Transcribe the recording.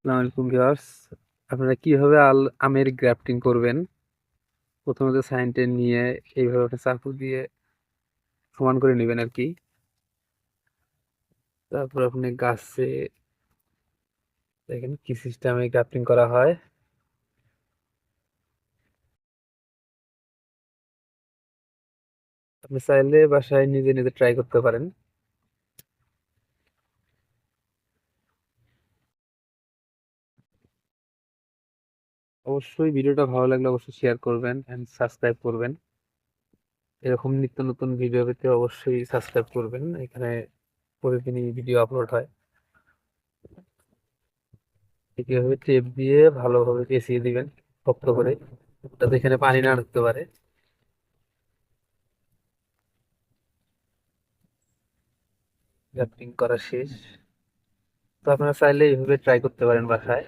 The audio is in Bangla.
আসসালামু আলাইকুম ভিউয়ার্স। আপনারা কিভাবে আমের গ্রাফটিং করবেন? প্রথমত সাইনটেন নিয়ে এইভাবে আপনি চাকু দিয়ে সমান করে নেবেন আর কি। তারপর আপনি গাছে দেখেন কি সিস্টেমে গ্রাফটিং করা হয়। আপনি চাইলে বাসায় নিজে নিজে ট্রাই করতে পারেন। অবশ্যই ভিডিওটা ভালো লাগলে অবশ্যই শেয়ার করবেন এন্ড সাবস্ক্রাইব করবেন। এরকম নিত্য নতুন ভিডিও পেতে অবশ্যই সাবস্ক্রাইব করবেন। এখানে প্রতিদিনই ভিডিও আপলোড হয়। এভাবে টেপ দিয়ে ভালোভাবে পেঁচিয়ে দিবেন শক্ত করে, যাতে এখানে পানি না ঢুকতে পারে। গ্রাফটিং করা শেষ। তো আপনারা চাইলে এইভাবে ট্রাই করতে পারেন বাসায়।